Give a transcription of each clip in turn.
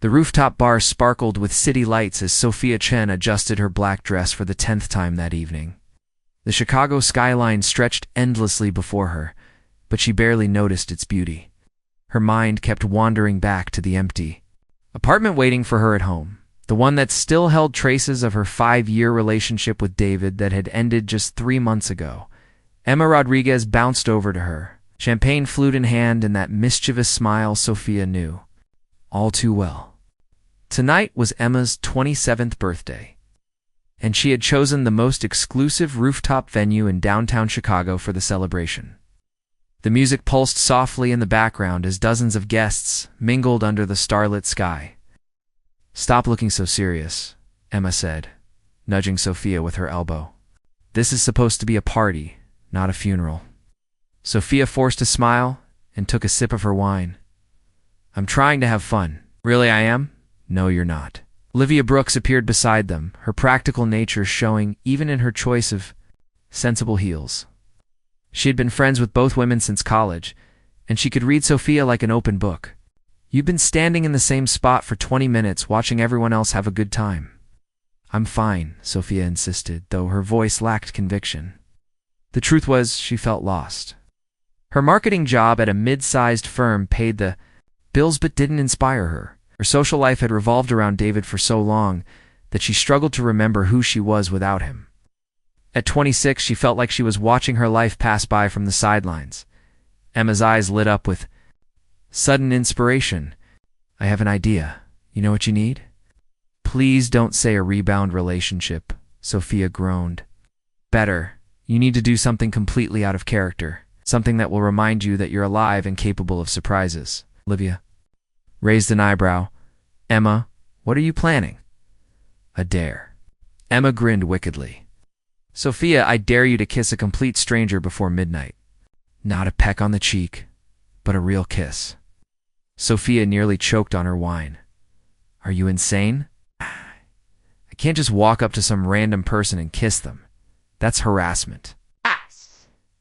The rooftop bar sparkled with city lights as Sophia Chen adjusted her black dress for the 10th time that evening. The Chicago skyline stretched endlessly before her, but she barely noticed its beauty. Her mind kept wandering back to the empty apartment waiting for her at home, the one that still held traces of her 5-year relationship with David that had ended just 3 months ago. Emma Rodriguez bounced over to her, champagne flute in hand, and that mischievous smile Sophia knew all too well. Tonight was Emma's 27th birthday, and she had chosen the most exclusive rooftop venue in downtown Chicago for the celebration. The music pulsed softly in the background as dozens of guests mingled under the starlit sky. "Stop looking so serious," Emma said, nudging Sophia with her elbow. "This is supposed to be a party, not a funeral." Sophia forced a smile and took a sip of her wine. "I'm trying to have fun." "Really I am?" "No, you're not." Olivia Brooks appeared beside them, her practical nature showing even in her choice of sensible heels. She had been friends with both women since college, and she could read Sophia like an open book. "You've been standing in the same spot for 20 minutes watching everyone else have a good time." "I'm fine," Sophia insisted, though her voice lacked conviction. The truth was, she felt lost. Her marketing job at a mid-sized firm paid the bills but didn't inspire her. Her social life had revolved around David for so long that she struggled to remember who she was without him. At 26, she felt like she was watching her life pass by from the sidelines. Emma's eyes lit up with sudden inspiration. "I have an idea. You know what you need?" "Please don't say a rebound relationship," Sophia groaned. "Better, you need to do something completely out of character, something that will remind you that you're alive and capable of surprises." Olivia raised an eyebrow. "Emma, what are you planning?" "A dare." Emma grinned wickedly. "Sophia, I dare you to kiss a complete stranger before midnight. Not a peck on the cheek, but a real kiss." Sophia nearly choked on her wine. "Are you insane? I can't just walk up to some random person and kiss them. That's harassment."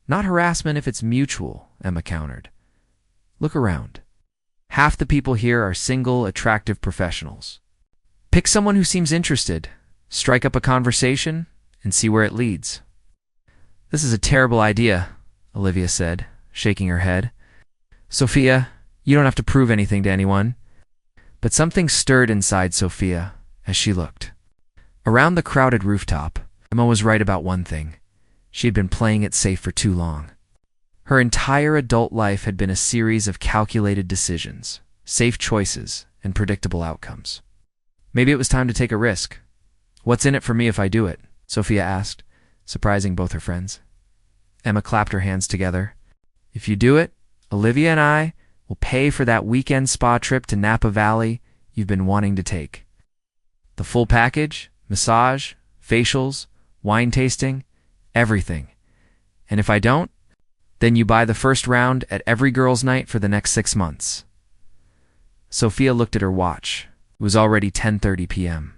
"Not harassment if it's mutual," Emma countered. "Look around. Half the people here are single, attractive professionals. Pick someone who seems interested, strike up a conversation, and see where it leads." "This is a terrible idea," Olivia said, shaking her head. "Sophia, you don't have to prove anything to anyone." But something stirred inside Sophia as she looked. Around the crowded rooftop, Emma was right about one thing. She had been playing it safe for too long. Her entire adult life had been a series of calculated decisions, safe choices, and predictable outcomes. Maybe it was time to take a risk. "What's in it for me if I do it?" Sophia asked, surprising both her friends. Emma clapped her hands together. "If you do it, Olivia and I will pay for that weekend spa trip to Napa Valley you've been wanting to take. The full package, massage, facials, wine tasting, everything. And if I don't, then you buy the first round at every girls' night for the next 6 months." Sophia looked at her watch. It was already 10:30 p.m.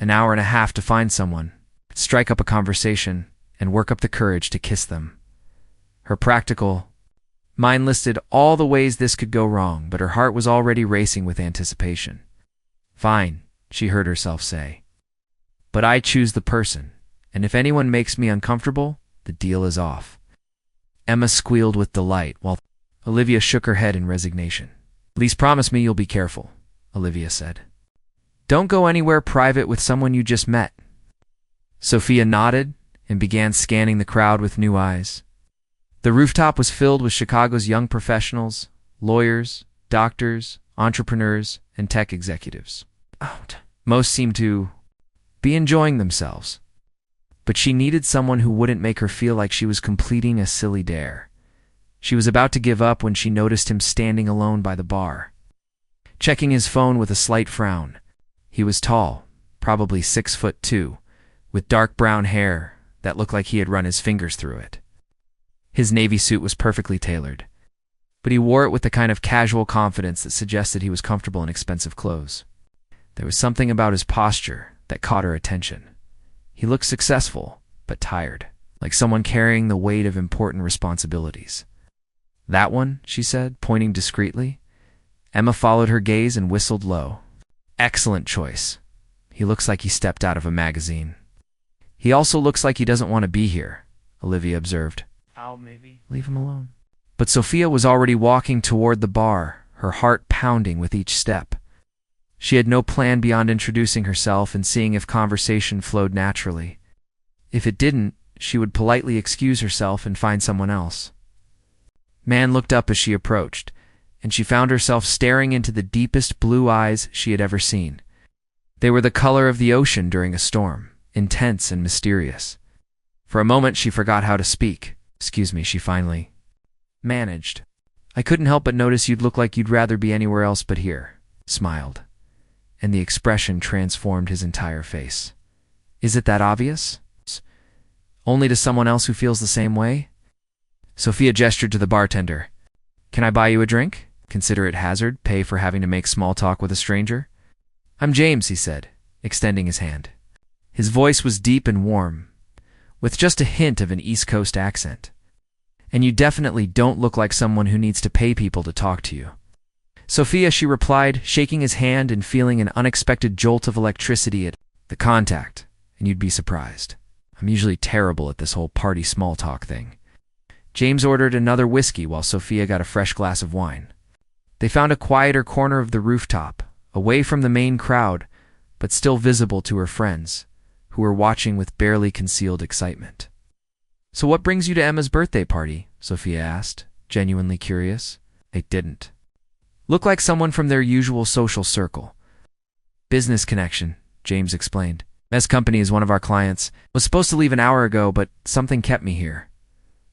An hour and a half to find someone, strike up a conversation, and work up the courage to kiss them. Her practical mind listed all the ways this could go wrong, but her heart was already racing with anticipation. "Fine," she heard herself say. "But I choose the person, and if anyone makes me uncomfortable, the deal is off." Emma squealed with delight, while Olivia shook her head in resignation. "Please promise me you'll be careful," Olivia said. "Don't go anywhere private with someone you just met." Sophia nodded and began scanning the crowd with new eyes. The rooftop was filled with Chicago's young professionals, lawyers, doctors, entrepreneurs, and tech executives. Most seemed to be enjoying themselves. But she needed someone who wouldn't make her feel like she was completing a silly dare. She was about to give up when she noticed him standing alone by the bar, checking his phone with a slight frown. He was tall, probably 6'2", with dark brown hair that looked like he had run his fingers through it. His navy suit was perfectly tailored, but he wore it with the kind of casual confidence that suggested he was comfortable in expensive clothes. There was something about his posture that caught her attention. He looked successful, but tired, like someone carrying the weight of important responsibilities. "That one," she said, pointing discreetly. Emma followed her gaze and whistled low. Excellent choice. He looks like he stepped out of a magazine. He also looks like he doesn't want to be here, Olivia observed. I'll maybe Leave him alone. But Sophia was already walking toward the bar, her heart pounding with each step. She had no plan beyond introducing herself and seeing if conversation flowed naturally. If it didn't, she would politely excuse herself and find someone else. Man looked up as she approached, and she found herself staring into the deepest blue eyes she had ever seen. They were the color of the ocean during a storm, intense and mysterious. For a moment she forgot how to speak. Excuse me, she finally managed. I couldn't help but notice you'd look like you'd rather be anywhere else but here, smiled. And the expression transformed his entire face. Is it that obvious? Only to someone else who feels the same way? Sophia gestured to the bartender. Can I buy you a drink? Considerate hazard, pay for having to make small talk with a stranger? I'm James, he said, extending his hand. His voice was deep and warm, with just a hint of an East Coast accent. And you definitely don't look like someone who needs to pay people to talk to you. Sophia, she replied, shaking his hand and feeling an unexpected jolt of electricity at the contact, and you'd be surprised. I'm usually terrible at this whole party small talk thing. James ordered another whiskey while Sophia got a fresh glass of wine. They found a quieter corner of the rooftop, away from the main crowd, but still visible to her friends, who were watching with barely concealed excitement. So what brings you to Emma's birthday party? Sophia asked, genuinely curious. They didn't. Look like someone from their usual social circle. Business connection, James explained. Emma's company is one of our clients. Was supposed to leave an hour ago, but something kept me here.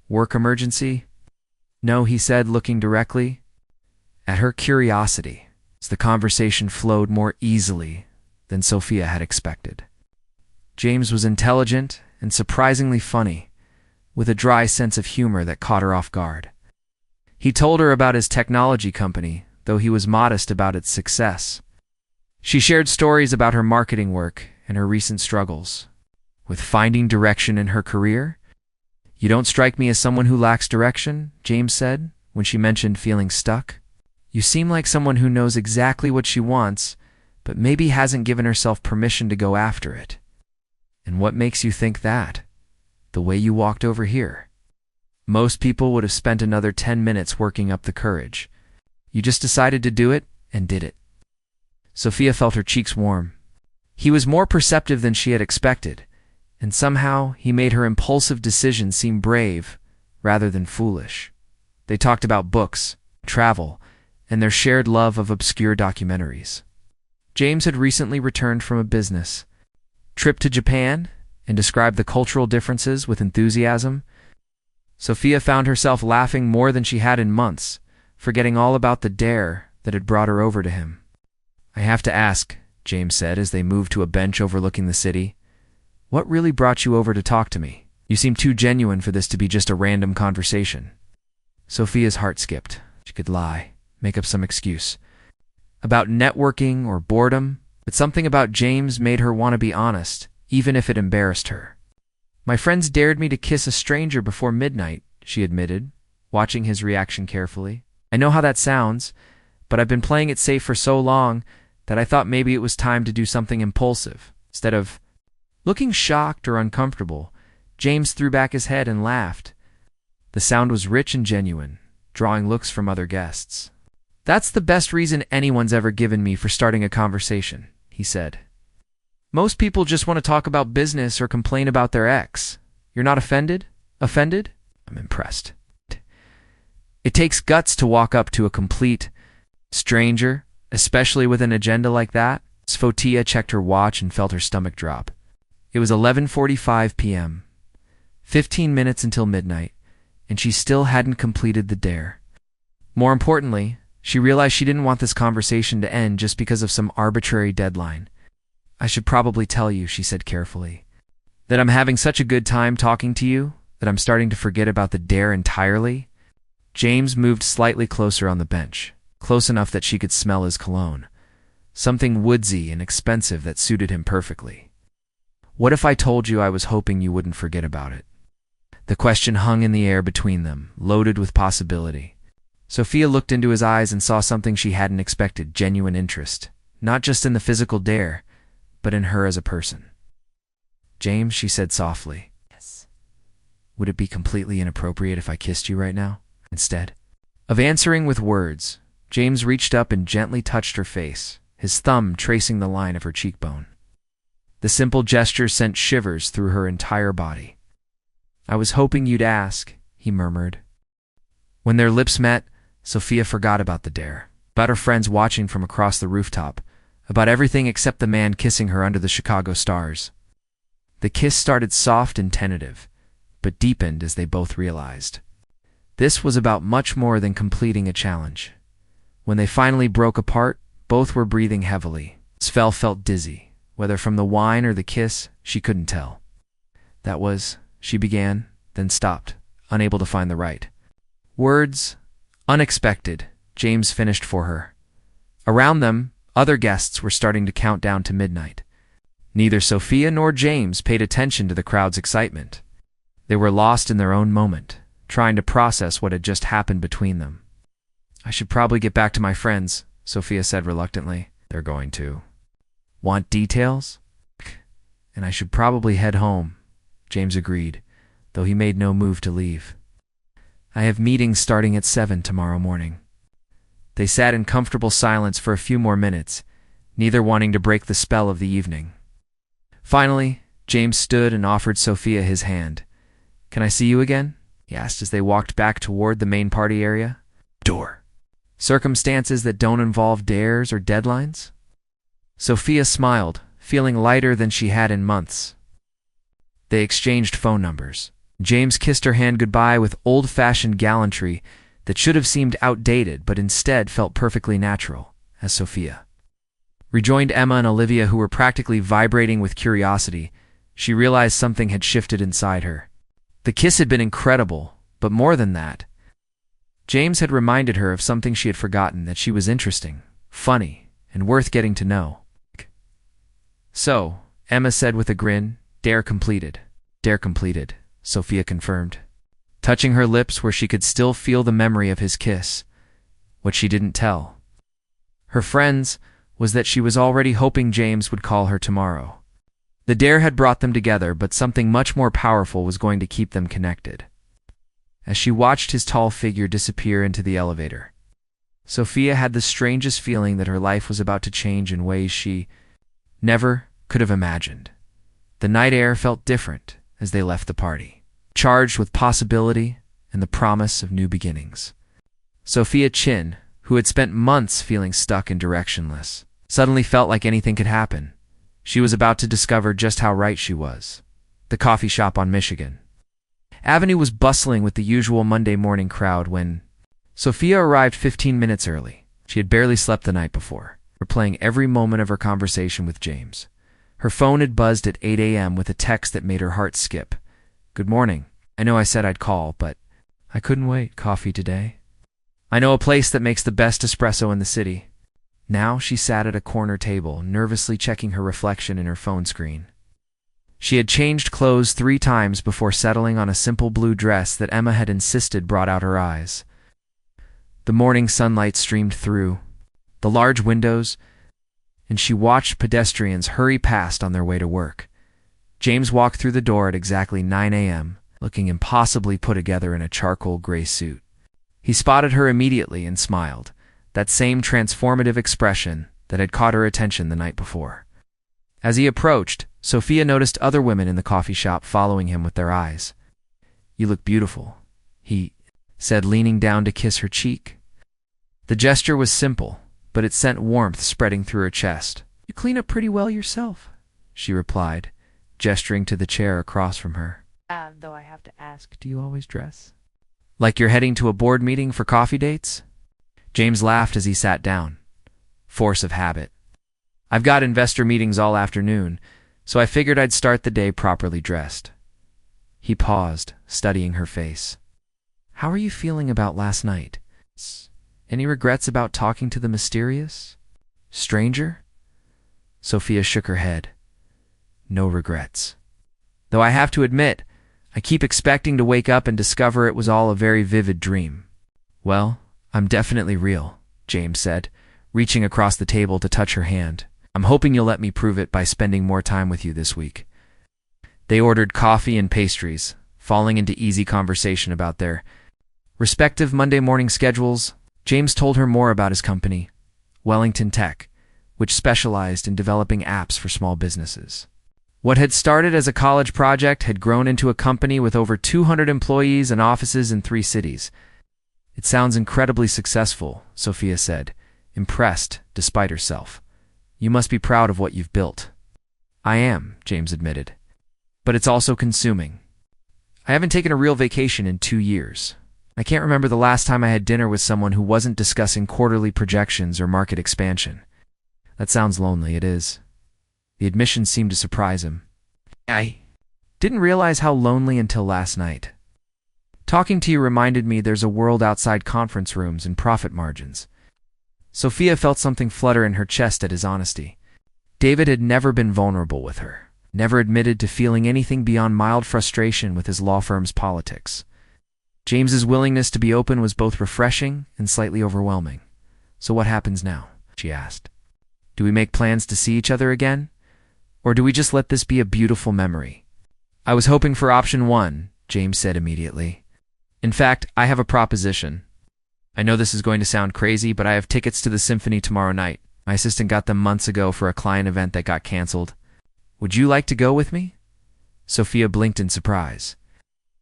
Work emergency? No, he said, looking directly at her curiosity, as the conversation flowed more easily than Sophia had expected. James was intelligent and surprisingly funny, with a dry sense of humor that caught her off guard. He told her about his technology company, though he was modest about its success. She shared stories about her marketing work and her recent struggles. With finding direction in her career? You don't strike me as someone who lacks direction, James said, when she mentioned feeling stuck. You seem like someone who knows exactly what she wants, but maybe hasn't given herself permission to go after it. And what makes you think that? The way you walked over here. Most people would have spent another 10 minutes working up the courage. You just decided to do it and did it. Sophia felt her cheeks warm. He was more perceptive than she had expected, and somehow he made her impulsive decision seem brave rather than foolish. They talked about books, travel, and their shared love of obscure documentaries. James had recently returned from a business trip to Japan and described the cultural differences with enthusiasm. Sophia found herself laughing more than she had in months, forgetting all about the dare that had brought her over to him. I have to ask, James said as they moved to a bench overlooking the city, what really brought you over to talk to me? You seem too genuine for this to be just a random conversation. Sophia's heart skipped. She could lie, make up some excuse. About networking or boredom, but something about James made her want to be honest, even if it embarrassed her. My friends dared me to kiss a stranger before midnight, she admitted, watching his reaction carefully. I know how that sounds, but I've been playing it safe for so long that I thought maybe it was time to do something impulsive. Instead of looking shocked or uncomfortable, James threw back his head and laughed. The sound was rich and genuine, drawing looks from other guests. That's the best reason anyone's ever given me for starting a conversation, he said. Most people just want to talk about business or complain about their ex. You're not offended? Offended? I'm impressed. It takes guts to walk up to a complete stranger, especially with an agenda like that. Sophia checked her watch and felt her stomach drop. It was 11:45 p.m., 15 minutes until midnight, and she still hadn't completed the dare. More importantly, she realized she didn't want this conversation to end just because of some arbitrary deadline. I should probably tell you, she said carefully, that I'm having such a good time talking to you that I'm starting to forget about the dare entirely. James moved slightly closer on the bench, close enough that she could smell his cologne, something woodsy and expensive that suited him perfectly. What if I told you I was hoping you wouldn't forget about it? The question hung in the air between them, loaded with possibility. Sophia looked into his eyes and saw something she hadn't expected, genuine interest, not just in the physical dare, but in her as a person. "James," she said softly. "Yes." "Would it be completely inappropriate if I kissed you right now?" Instead of answering with words, James reached up and gently touched her face, his thumb tracing the line of her cheekbone. The simple gesture sent shivers through her entire body. "I was hoping you'd ask," he murmured. When their lips met, Sophia forgot about the dare, about her friends watching from across the rooftop, about everything except the man kissing her under the Chicago stars. The kiss started soft and tentative, but deepened as they both realized. This was about much more than completing a challenge. When they finally broke apart, both were breathing heavily. Svel felt dizzy. Whether from the wine or the kiss, she couldn't tell. "That was," she began, then stopped, unable to find the right words. "Unexpected," James finished for her. Around them, other guests were starting to count down to midnight. Neither Sophia nor James paid attention to the crowd's excitement. They were lost in their own moment, trying to process what had just happened between them. "I should probably get back to my friends," Sophia said reluctantly. "They're going to want details? And I should probably head home," James agreed, though he made no move to leave. "I have meetings starting at 7 tomorrow morning." They sat in comfortable silence for a few more minutes, neither wanting to break the spell of the evening. Finally, James stood and offered Sophia his hand. "Can I see you again?" he asked as they walked back toward the main party area. "Door. Circumstances that don't involve dares or deadlines?" Sophia smiled, feeling lighter than she had in months. They exchanged phone numbers. James kissed her hand goodbye with old-fashioned gallantry that should have seemed outdated but instead felt perfectly natural, as Sophia rejoined Emma and Olivia, who were practically vibrating with curiosity. She realized something had shifted inside her. The kiss had been incredible, but more than that, James had reminded her of something she had forgotten, that she was interesting, funny, and worth getting to know. "So," Emma said with a grin, "dare completed." "Dare completed," Sophia confirmed, touching her lips where she could still feel the memory of his kiss. What she didn't tell her friends was that she was already hoping James would call her tomorrow. The dare had brought them together, but something much more powerful was going to keep them connected. As she watched his tall figure disappear into the elevator, Sophia had the strangest feeling that her life was about to change in ways she never could have imagined. The night air felt different as they left the party, charged with possibility and the promise of new beginnings. Sophia Chin, who had spent months feeling stuck and directionless, suddenly felt like anything could happen. She was about to discover just how right she was. The coffee shop on Michigan Avenue was bustling with the usual Monday morning crowd when Sophia arrived 15 minutes early. She had barely slept the night before, replaying every moment of her conversation with James. Her phone had buzzed at 8 a.m. with a text that made her heart skip. "Good morning. I know I said I'd call, but I couldn't wait. Coffee today? I know a place that makes the best espresso in the city." Now she sat at a corner table, nervously checking her reflection in her phone screen. She had changed clothes 3 times before settling on a simple blue dress that Emma had insisted brought out her eyes. The morning sunlight streamed through the large windows, and she watched pedestrians hurry past on their way to work. James walked through the door at exactly 9 a.m., looking impossibly put together in a charcoal gray suit. He spotted her immediately and smiled, that same transformative expression that had caught her attention the night before. As he approached, Sophia noticed other women in the coffee shop following him with their eyes. "You look beautiful," he said, leaning down to kiss her cheek. The gesture was simple, but it sent warmth spreading through her chest. "You clean up pretty well yourself," she replied, gesturing to the chair across from her. Though I have to ask, do you always dress like you're heading to a board meeting for coffee dates?" James laughed as he sat down. "Force of habit. I've got investor meetings all afternoon, so I figured I'd start the day properly dressed." He paused, studying her face. "How are you feeling about last night? Any regrets about talking to the mysterious stranger?" Sophia shook her head. "No regrets. Though I have to admit, I keep expecting to wake up and discover it was all a very vivid dream." "Well, I'm definitely real," James said, reaching across the table to touch her hand. I'm hoping you'll let me prove it by spending more time with you this week. They ordered coffee and pastries, falling into easy conversation about their respective Monday morning schedules. James told her more about his company, Wellington Tech, which specialized in developing apps for small businesses. What had started as a college project had grown into a company with over 200 employees and offices in 3 cities. It sounds incredibly successful, Sophia said, impressed despite herself. You must be proud of what you've built. I am, James admitted. But it's also consuming. I haven't taken a real vacation in 2 years. I can't remember the last time I had dinner with someone who wasn't discussing quarterly projections or market expansion. That sounds lonely, it is. The admission seemed to surprise him. I didn't realize how lonely until last night. Talking to you reminded me there's a world outside conference rooms and profit margins. Sophia felt something flutter in her chest at his honesty. David had never been vulnerable with her, never admitted to feeling anything beyond mild frustration with his law firm's politics. James's willingness to be open was both refreshing and slightly overwhelming. So what happens now? She asked. Do we make plans to see each other again? Or do we just let this be a beautiful memory? I was hoping for option 1, James said immediately. In fact, I have a proposition. I know this is going to sound crazy, but I have tickets to the symphony tomorrow night. My assistant got them months ago for a client event that got canceled. Would you like to go with me? Sophia blinked in surprise.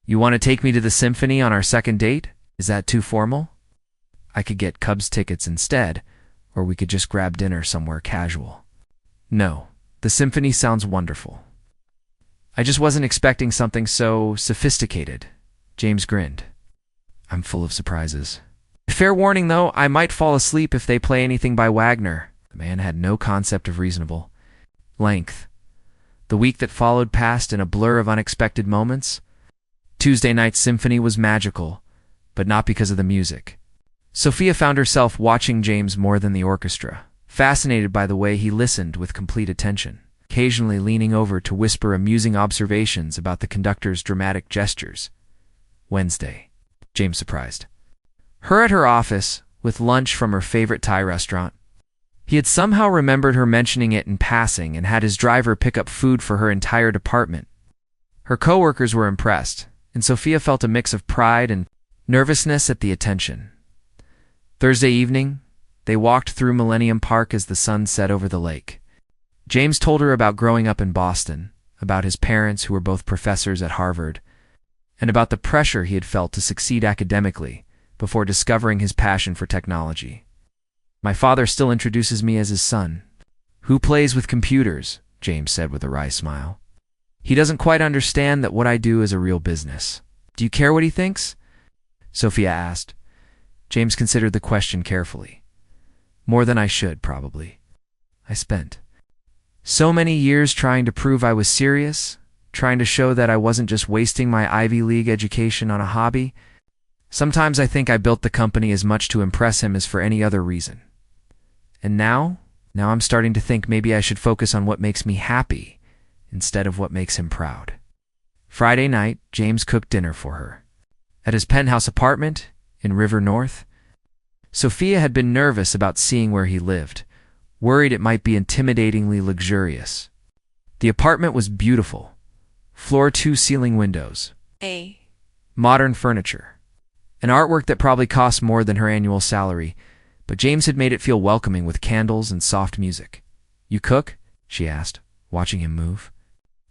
You want to take me to the symphony on our second date? Is that too formal? I could get Cubs tickets instead, or we could just grab dinner somewhere casual. No, the symphony sounds wonderful. I just wasn't expecting something so sophisticated. James grinned. I'm full of surprises. Fair warning, though, I might fall asleep if they play anything by Wagner. The man had no concept of reasonable length. The week that followed passed in a blur of unexpected moments. Tuesday night's symphony was magical, but not because of the music. Sophia found herself watching James more than the orchestra, fascinated by the way he listened with complete attention, occasionally leaning over to whisper amusing observations about the conductor's dramatic gestures. Wednesday, James surprised her at her office with lunch from her favorite Thai restaurant. He had somehow remembered her mentioning it in passing and had his driver pick up food for her entire department. Her coworkers were impressed, and Sophia felt a mix of pride and nervousness at the attention. Thursday evening, they walked through Millennium Park as the sun set over the lake. James told her about growing up in Boston, about his parents who were both professors at Harvard, and about the pressure he had felt to succeed academically before discovering his passion for technology. My father still introduces me as his son. Who plays with computers? James said with a wry smile. He doesn't quite understand that what I do is a real business. Do you care what he thinks? Sophia asked. James considered the question carefully. More than I should, probably. I spent so many years trying to prove I was serious, trying to show that I wasn't just wasting my Ivy League education on a hobby. Sometimes I think I built the company as much to impress him as for any other reason. And now I'm starting to think maybe I should focus on what makes me happy instead of what makes him proud. Friday night, James cooked dinner for her. At his penthouse apartment in River North, Sophia had been nervous about seeing where he lived, worried it might be intimidatingly luxurious. The apartment was beautiful. Floor-to-ceiling windows. Modern furniture. An artwork that probably cost more than her annual salary, but James had made it feel welcoming with candles and soft music. You cook? She asked, watching him move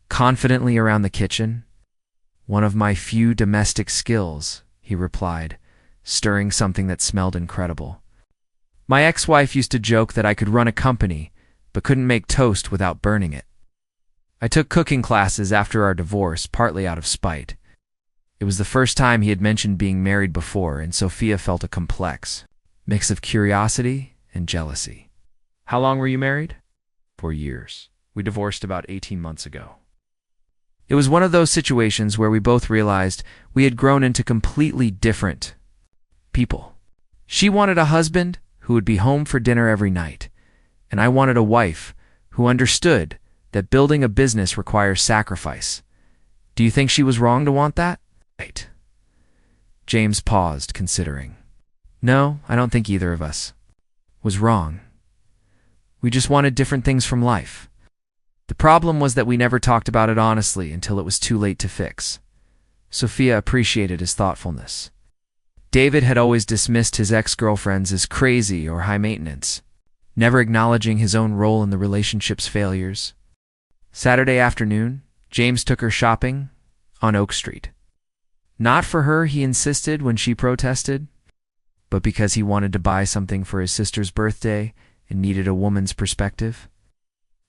confidently around the kitchen. One of my few domestic skills, he replied, stirring something that smelled incredible. My ex-wife used to joke that I could run a company, but couldn't make toast without burning it. I took cooking classes after our divorce, partly out of spite. It was the first time he had mentioned being married before, and Sophia felt a complex mix of curiosity and jealousy. How long were you married? 4 years. We divorced about 18 months ago. It was one of those situations where we both realized we had grown into completely different people. She wanted a husband who would be home for dinner every night, and I wanted a wife who understood that building a business requires sacrifice. Do you think she was wrong to want that? Right. James paused, considering. No, I don't think either of us was wrong. We just wanted different things from life. The problem was that we never talked about it honestly until it was too late to fix. Sophia appreciated his thoughtfulness. David had always dismissed his ex-girlfriends as crazy or high maintenance, never acknowledging his own role in the relationship's failures. Saturday afternoon, James took her shopping on Oak Street. Not for her, he insisted when she protested, but because he wanted to buy something for his sister's birthday and needed a woman's perspective.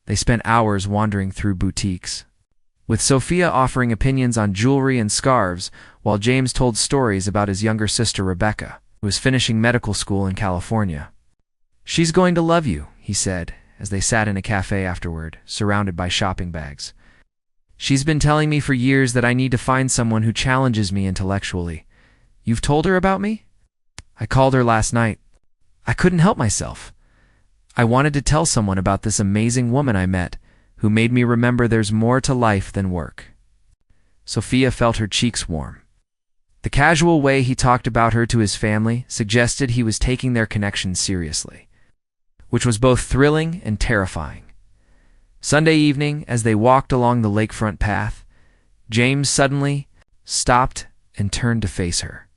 They spent hours wandering through boutiques, with Sophia offering opinions on jewelry and scarves while James told stories about his younger sister Rebecca, who was finishing medical school in California. "She's going to love you," he said, as they sat in a cafe afterward, surrounded by shopping bags. "She's been telling me for years that I need to find someone who challenges me intellectually. You've told her about me?" "I called her last night. I couldn't help myself. I wanted to tell someone about this amazing woman I met, who made me remember there's more to life than work." Sophia felt her cheeks warm. The casual way he talked about her to his family suggested he was taking their connection seriously, which was both thrilling and terrifying. Sunday evening, as they walked along the lakefront path, James suddenly stopped and turned to face her.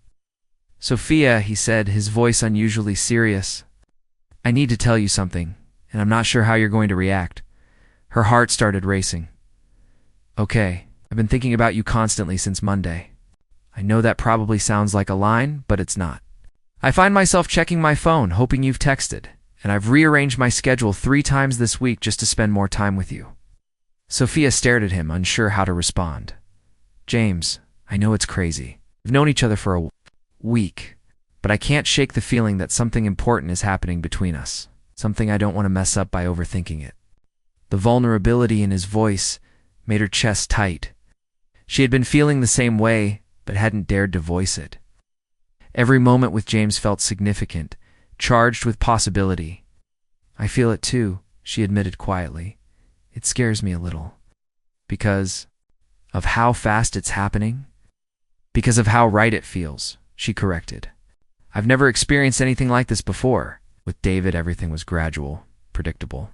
"Sophia," he said, his voice unusually serious, "I need to tell you something, and I'm not sure how you're going to react." Her heart started racing. "Okay, I've been thinking about you constantly since Monday. I know that probably sounds like a line, but it's not. I find myself checking my phone, hoping you've texted, and I've rearranged my schedule 3 times this week just to spend more time with you." Sophia stared at him, unsure how to respond. "James, I know it's crazy. We've known each other for a week, but I can't shake the feeling that something important is happening between us, something I don't want to mess up by overthinking it." The vulnerability in his voice made her chest tight. She had been feeling the same way, but hadn't dared to voice it. Every moment with James felt significant, charged with possibility. "I feel it too," she admitted quietly. "It scares me a little. Because of how fast it's happening? Because of how right it feels," she corrected. "I've never experienced anything like this before." With David, everything was gradual, predictable.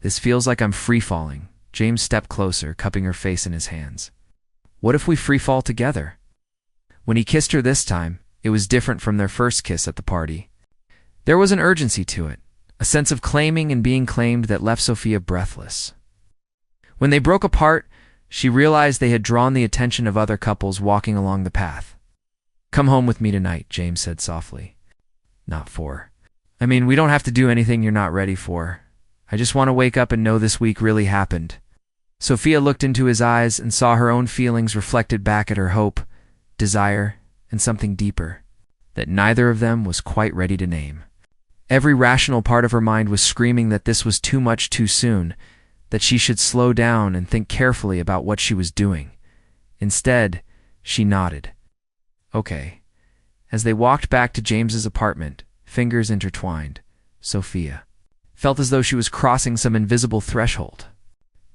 "This feels like I'm free-falling." James stepped closer, cupping her face in his hands. "What if we free-fall together?" When he kissed her this time, it was different from their first kiss at the party. There was an urgency to it, a sense of claiming and being claimed that left Sophia breathless. When they broke apart, she realized they had drawn the attention of other couples walking along the path. "Come home with me tonight," James said softly. We don't have to do anything you're not ready for. I just want to wake up and know this week really happened." Sophia looked into his eyes and saw her own feelings reflected back at her hope, desire, and something deeper that neither of them was quite ready to name. Every rational part of her mind was screaming that this was too much too soon, that she should slow down and think carefully about what she was doing. Instead, she nodded. "Okay." As they walked back to James's apartment, fingers intertwined, Sophia felt as though she was crossing some invisible threshold.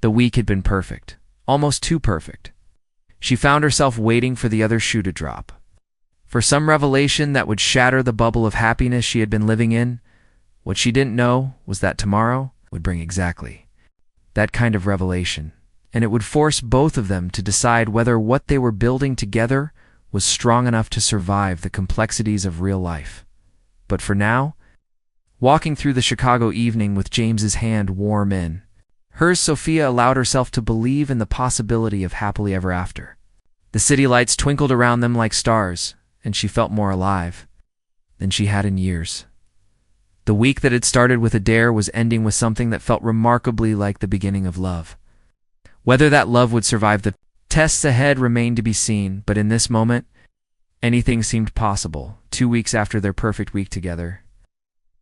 The week had been perfect, almost too perfect. She found herself waiting for the other shoe to drop, for some revelation that would shatter the bubble of happiness she had been living in. What she didn't know was that tomorrow would bring exactly that kind of revelation, and it would force both of them to decide whether what they were building together was strong enough to survive the complexities of real life. But for now, walking through the Chicago evening with James's hand warm in hers, Sophia allowed herself to believe in the possibility of happily ever after. The city lights twinkled around them like stars, and she felt more alive than she had in years. The week that had started with a dare was ending with something that felt remarkably like the beginning of love. Whether that love would survive the tests ahead remained to be seen, but in this moment, anything seemed possible. 2 weeks after their perfect week together,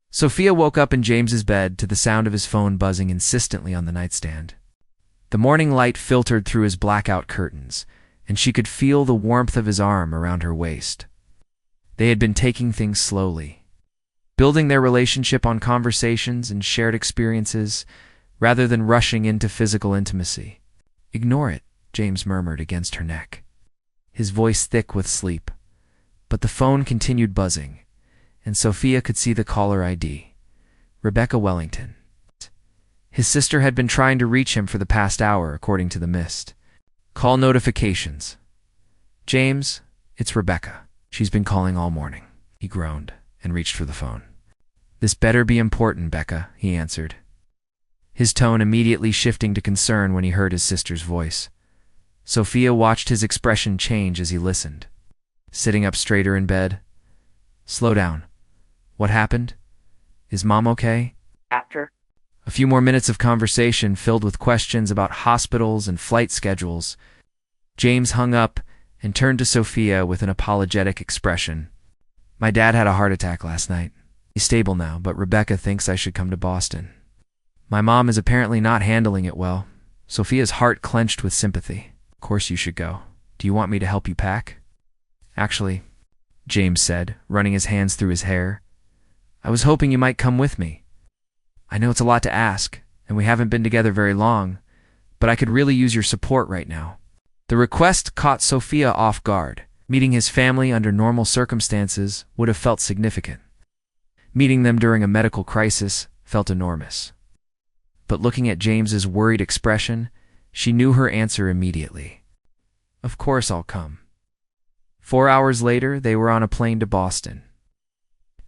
Sophia woke up in James's bed to the sound of his phone buzzing insistently on the nightstand. The morning light filtered through his blackout curtains, and she could feel the warmth of his arm around her waist. They had been taking things slowly, building their relationship on conversations and shared experiences rather than rushing into physical intimacy. "Ignore it," James murmured against her neck, his voice thick with sleep. But the phone continued buzzing, and Sophia could see the caller ID, Rebecca Wellington. His sister had been trying to reach him for the past hour, according to the mist. Call notifications. James, it's Rebecca. She's been calling all morning. He groaned and reached for the phone. This better be important, Becca, he answered, his tone immediately shifting to concern when he heard his sister's voice. Sophia watched his expression change as he listened, sitting up straighter in bed. Slow down. What happened? Is Mom okay? After A few more minutes of conversation filled with questions about hospitals and flight schedules. James hung up and turned to Sophia with an apologetic expression. My dad had a heart attack last night. He's stable now, but Rebecca thinks I should come to Boston. My mom is apparently not handling it well. Sophia's heart clenched with sympathy. Of course you should go. Do you want me to help you pack? Actually, James said, running his hands through his hair, I was hoping you might come with me. I know it's a lot to ask, and we haven't been together very long, but I could really use your support right now. The request caught Sophia off guard. Meeting his family under normal circumstances would have felt significant. Meeting them during a medical crisis felt enormous. But looking at James's worried expression, she knew her answer immediately. Of course I'll come. 4 hours later, they were on a plane to Boston.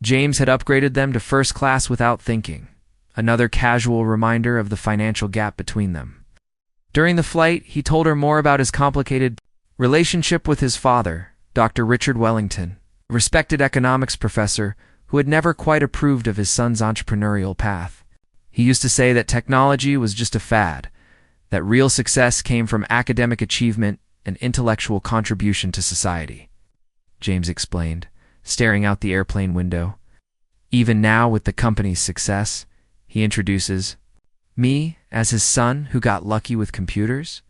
James had upgraded them to first class without thinking, another casual reminder of the financial gap between them. During the flight, he told her more about his complicated relationship with his father, Dr. Richard Wellington, a respected economics professor who had never quite approved of his son's entrepreneurial path. He used to say that technology was just a fad, that real success came from academic achievement and intellectual contribution to society. James explained, staring out the airplane window. Even now, with the company's success, he introduces me as his son who got lucky with computers.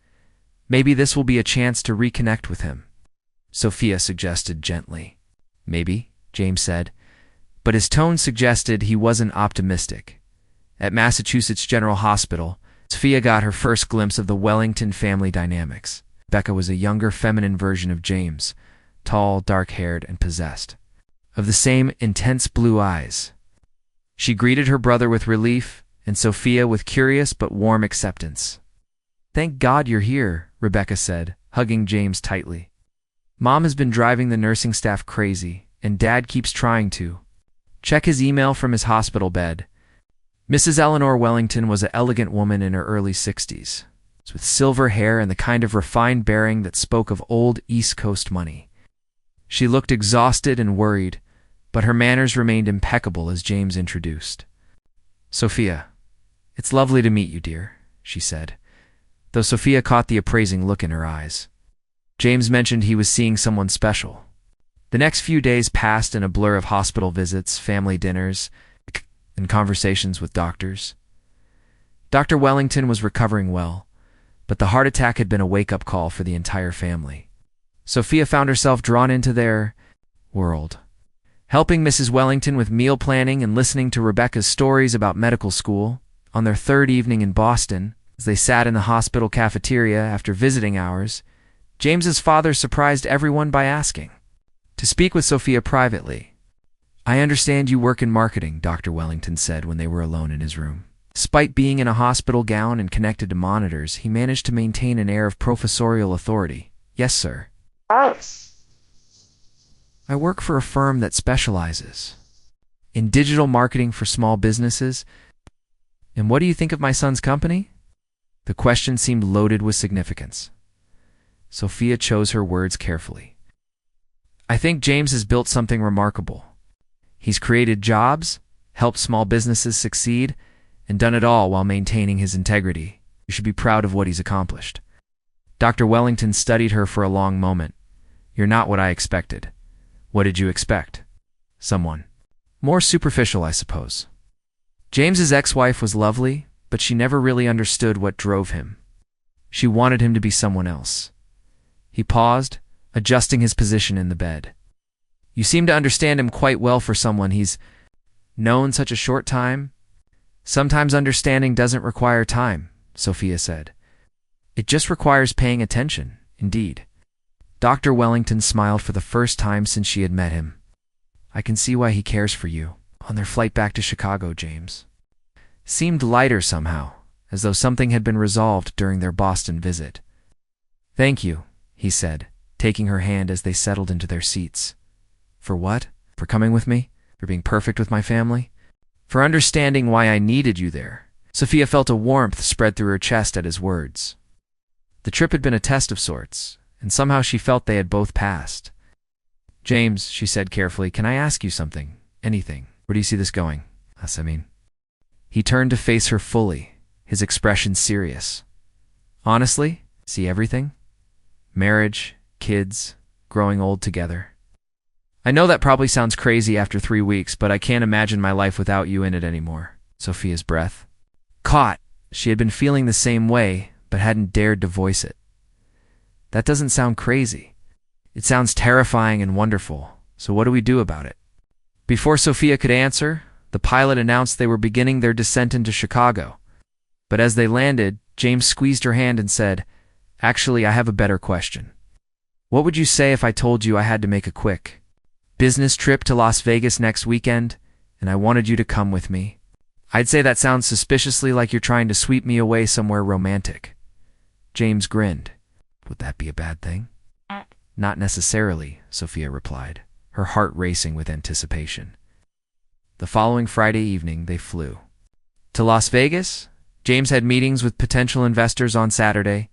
Maybe this will be a chance to reconnect with him, Sophia suggested gently. Maybe, James said, but his tone suggested he wasn't optimistic. At Massachusetts General Hospital, Sophia got her first glimpse of the Wellington family dynamics. Becca was a younger, feminine version of James, tall, dark-haired, and possessed of the same intense blue eyes. She greeted her brother with relief, and Sophia with curious but warm acceptance. Thank God you're here, Rebecca said, hugging James tightly. Mom has been driving the nursing staff crazy, and Dad keeps trying to check his email from his hospital bed. Mrs. Eleanor Wellington was an elegant woman in her early 60s, with silver hair and the kind of refined bearing that spoke of old East Coast money. She looked exhausted and worried, but her manners remained impeccable as James introduced. Sophia, it's lovely to meet you, dear, she said, though Sophia caught the appraising look in her eyes. James mentioned he was seeing someone special. The next few days passed in a blur of hospital visits, family dinners, and conversations with doctors. Dr. Wellington was recovering well, but the heart attack had been a wake-up call for the entire family. Sophia found herself drawn into their world, helping Mrs. Wellington with meal planning and listening to Rebecca's stories about medical school. On their third evening in Boston, as they sat in the hospital cafeteria after visiting hours, James's father surprised everyone by asking to speak with Sophia privately. I understand you work in marketing, Dr. Wellington said when they were alone in his room. Despite being in a hospital gown and connected to monitors, he managed to maintain an air of professorial authority. Yes, sir. I work for a firm that specializes in digital marketing for small businesses. And what do you think of my son's company? The question seemed loaded with significance. Sophia chose her words carefully. I think James has built something remarkable. He's created jobs, helped small businesses succeed, and done it all while maintaining his integrity. You should be proud of what he's accomplished. Dr. Wellington studied her for a long moment. You're not what I expected. What did you expect? Someone more superficial, I suppose. James's ex-wife was lovely, but she never really understood what drove him. She wanted him to be someone else. He paused, adjusting his position in the bed. You seem to understand him quite well for someone he's known such a short time. Sometimes understanding doesn't require time, Sophia said. It just requires paying attention, indeed. Dr. Wellington smiled for the first time since she had met him. I can see why he cares for you. On their flight back to Chicago, James seemed lighter somehow, as though something had been resolved during their Boston visit. "Thank you," he said, taking her hand as they settled into their seats. "For what? For coming with me? For being perfect with my family? For understanding why I needed you there?" Sophia felt a warmth spread through her chest at his words. The trip had been a test of sorts, and somehow she felt they had both passed. "James," she said carefully, "can I ask you something? Anything? Where do you see this going? He turned to face her fully, his expression serious. "Honestly, see everything? Marriage, kids, growing old together. I know that probably sounds crazy after 3 weeks, but I can't imagine my life without you in it anymore." Sophia's breath caught. She had been feeling the same way, but hadn't dared to voice it. "That doesn't sound crazy. It sounds terrifying and wonderful. So what do we do about it?" Before Sophia could answer, the pilot announced they were beginning their descent into Chicago. But as they landed, James squeezed her hand and said, "Actually, I have a better question. What would you say if I told you I had to make a quick business trip to Las Vegas next weekend, and I wanted you to come with me? I'd say that sounds suspiciously like you're trying to sweep me away somewhere romantic." James grinned. "Would that be a bad thing?" "Not necessarily," Sophia replied, her heart racing with anticipation. The following Friday evening, they flew to Las Vegas. James had meetings with potential investors on Saturday,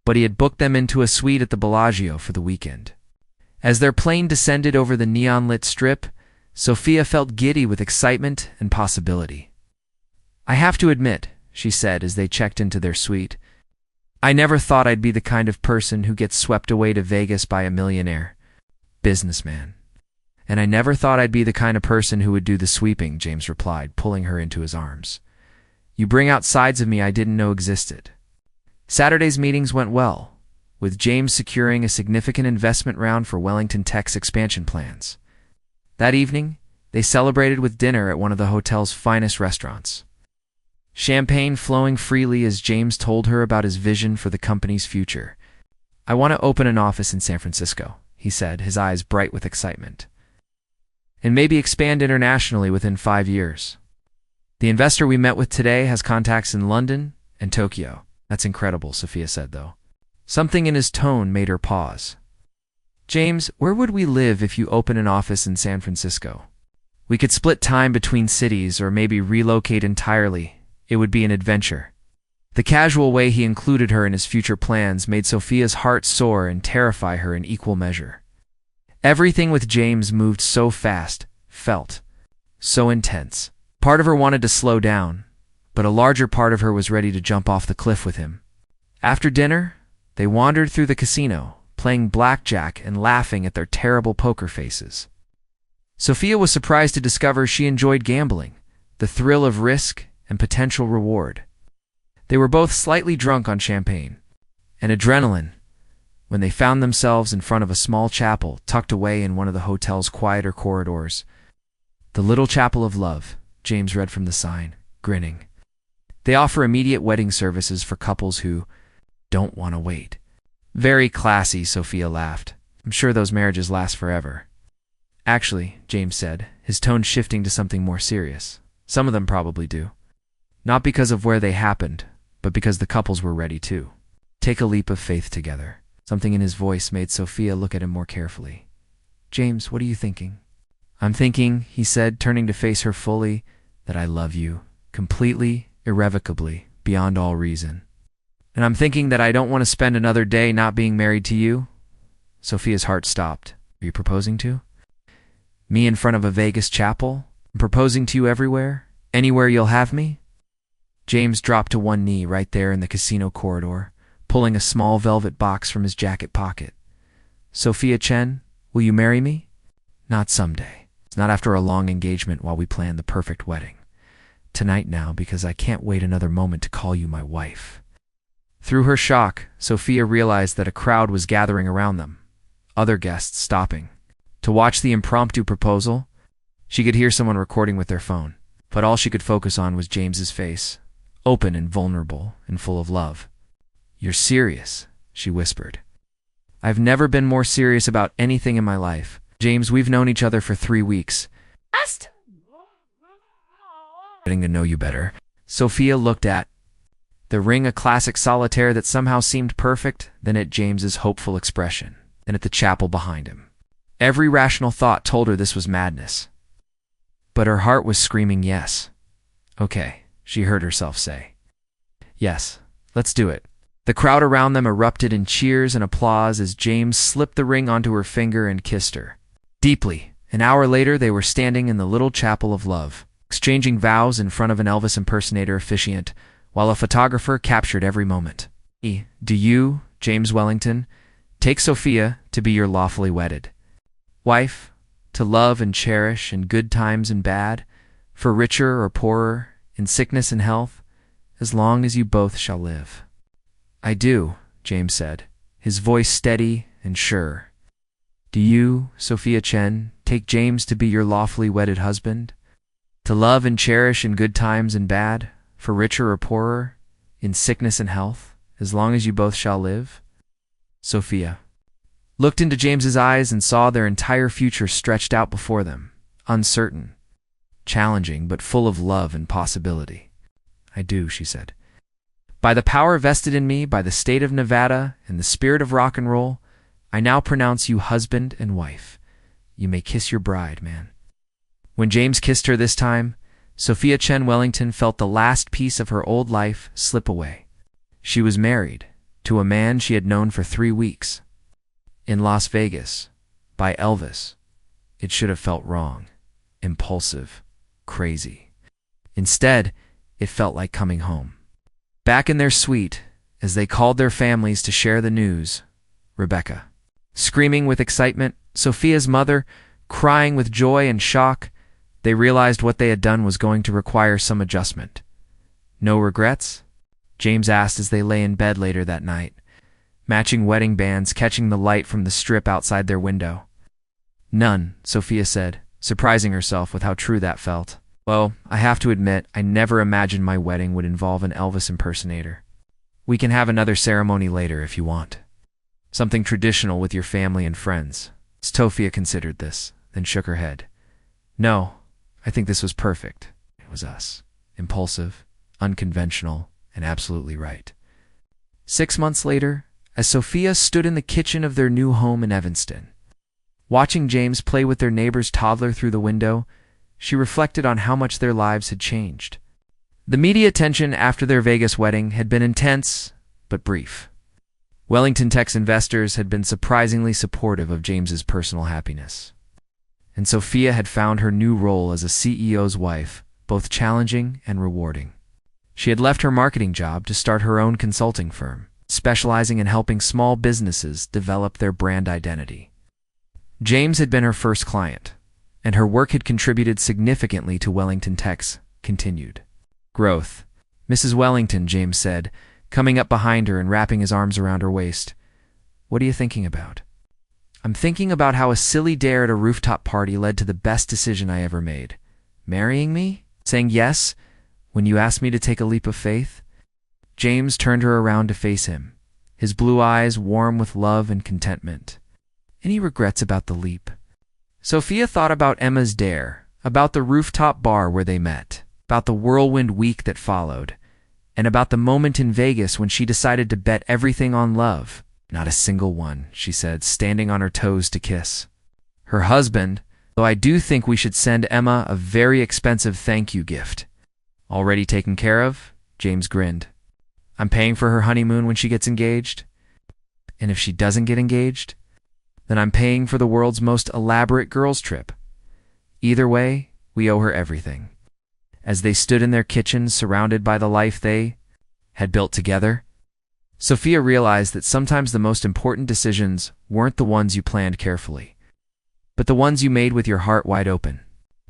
but he had booked them into a suite at the Bellagio for the weekend. As their plane descended over the neon-lit strip, Sophia felt giddy with excitement and possibility. "I have to admit," she said as they checked into their suite, "I never thought I'd be the kind of person who gets swept away to Vegas by a millionaire businessman. And I never thought I'd be the kind of person who would do the sweeping," James replied, pulling her into his arms. "You bring out sides of me I didn't know existed." Saturday's meetings went well, with James securing a significant investment round for Wellington Tech's expansion plans. That evening, they celebrated with dinner at one of the hotel's finest restaurants. Champagne flowing freely as James told her about his vision for the company's future. "I want to open an office in San Francisco," he said, his eyes bright with excitement, "and maybe expand internationally within 5 years. The investor we met with today has contacts in London and Tokyo." "That's incredible," Sophia said, though. Something in his tone made her pause. "James, where would we live if you open an office in San Francisco? We could split time between cities or maybe relocate entirely. It would be an adventure." The casual way he included her in his future plans made Sophia's heart soar and terrify her in equal measure. Everything with James moved so fast, felt so intense. Part of her wanted to slow down, but a larger part of her was ready to jump off the cliff with him. After dinner, they wandered through the casino, playing blackjack and laughing at their terrible poker faces. Sophia was surprised to discover she enjoyed gambling, the thrill of risk and potential reward. They were both slightly drunk on champagne and adrenaline when they found themselves in front of a small chapel tucked away in one of the hotel's quieter corridors. "The Little Chapel of Love," James read from the sign, grinning. "They offer immediate wedding services for couples who don't want to wait." "Very classy," Sophia laughed. "I'm sure those marriages last forever." "Actually," James said, his tone shifting to something more serious, "some of them probably do. Not because of where they happened, but because the couples were ready to take a leap of faith together." Something in his voice made Sophia look at him more carefully. "James, what are you thinking?" "I'm thinking," he said, turning to face her fully, "that I love you, completely, irrevocably, beyond all reason. And I'm thinking that I don't want to spend another day not being married to you." Sophia's heart stopped. "Are you proposing to me in front of a Vegas chapel? I'm proposing to you everywhere? Anywhere you'll have me?" James dropped to one knee right there in the casino corridor, pulling a small velvet box from his jacket pocket. "Sophia Chen, will you marry me?" "Not someday. It's not after a long engagement while we plan the perfect wedding. Tonight now, because I can't wait another moment to call you my wife." Through her shock, Sophia realized that a crowd was gathering around them, other guests stopping to watch the impromptu proposal. She could hear someone recording with their phone, but all she could focus on was James's face, open and vulnerable and full of love. "You're serious," she whispered. "I've never been more serious about anything in my life. James, we've known each other for 3 weeks. Getting to know you better." Sophia looked at The ring a classic solitaire that somehow seemed perfect, then at James's hopeful expression, then at the chapel behind him. Every rational thought told her this was madness. But her heart was screaming yes. Okay, she heard herself say. Yes, let's do it. The crowd around them erupted in cheers and applause as James slipped the ring onto her finger and kissed her. Deeply, an hour later they were standing in the little chapel of love, exchanging vows in front of an Elvis impersonator officiant, while a photographer captured every moment. Do you, James Wellington, take Sophia to be your lawfully wedded wife, to love and cherish in good times and bad, for richer or poorer, in sickness and health, as long as you both shall live? I do, James said, his voice steady and sure. Do you, Sophia Chen, take James to be your lawfully wedded husband, to love and cherish in good times and bad, for richer or poorer, in sickness and health, as long as you both shall live? Sophia looked into James's eyes and saw their entire future stretched out before them, uncertain, challenging, but full of love and possibility. I do, she said. By the power vested in me by the state of Nevada and the spirit of rock and roll, I now pronounce you husband and wife. You may kiss your bride, man. When James kissed her this time, Sophia Chen Wellington felt the last piece of her old life slip away. She was married to a man she had known for 3 weeks. In Las Vegas, by Elvis. It should have felt wrong, impulsive, crazy. Instead, it felt like coming home. Back in their suite, as they called their families to share the news, Rebecca, screaming with excitement, Sophia's mother, crying with joy and shock, they realized what they had done was going to require some adjustment. No regrets? James asked as they lay in bed later that night, matching wedding bands catching the light from the strip outside their window. None, Sophia said, surprising herself with how true that felt. Well, I have to admit, I never imagined my wedding would involve an Elvis impersonator. We can have another ceremony later if you want. Something traditional with your family and friends. Sophia considered this, then shook her head. No, I think this was perfect. It was us. Impulsive, unconventional, and absolutely right. 6 months later, as Sophia stood in the kitchen of their new home in Evanston, watching James play with their neighbor's toddler through the window, she reflected on how much their lives had changed. The media attention after their Vegas wedding had been intense, but brief. Wellington Tech's investors had been surprisingly supportive of James's personal happiness. And Sophia had found her new role as a CEO's wife both challenging and rewarding. She had left her marketing job to start her own consulting firm, specializing in helping small businesses develop their brand identity. James had been her first client, and her work had contributed significantly to Wellington Tech's continued growth. Mrs. Wellington, James said, coming up behind her and wrapping his arms around her waist. What are you thinking about? I'm thinking about how a silly dare at a rooftop party led to the best decision I ever made. Marrying me? Saying yes when you asked me to take a leap of faith? James turned her around to face him, his blue eyes warm with love and contentment. Any regrets about the leap? Sophia thought about Emma's dare, about the rooftop bar where they met, about the whirlwind week that followed, and about the moment in Vegas when she decided to bet everything on love. Not a single one, she said, standing on her toes to kiss her husband, though I do think we should send Emma a very expensive thank you gift. Already taken care of? James grinned. I'm paying for her honeymoon when she gets engaged. And if she doesn't get engaged, then I'm paying for the world's most elaborate girls' trip. Either way, we owe her everything. As they stood in their kitchen surrounded by the life they had built together, Sophia realized that sometimes the most important decisions weren't the ones you planned carefully, but the ones you made with your heart wide open.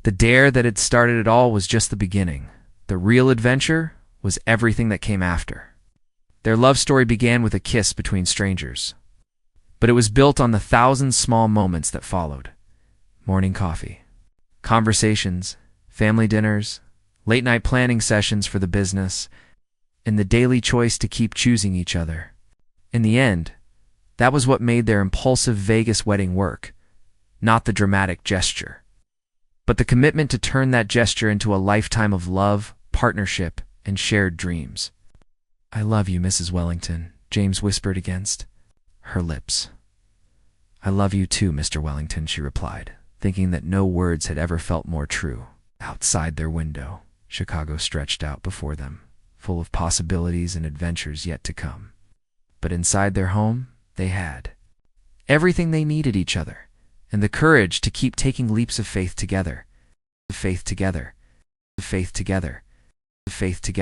The dare that had started it all was just the beginning. The real adventure was everything that came after. Their love story began with a kiss between strangers, but it was built on the 1,000 small moments that followed. Morning coffee, conversations, family dinners, late-night planning sessions for the business, and the daily choice to keep choosing each other. In the end, that was what made their impulsive Vegas wedding work, not the dramatic gesture, but the commitment to turn that gesture into a lifetime of love, partnership, and shared dreams. "I love you, Mrs. Wellington," James whispered against her lips. "I love you too, Mr. Wellington," she replied, thinking that no words had ever felt more true. Outside their window, Chicago stretched out before them, full of possibilities and adventures yet to come. But inside their home, they had everything they needed: each other, and the courage to keep taking leaps of faith together. Faith together. Faith together. Faith together.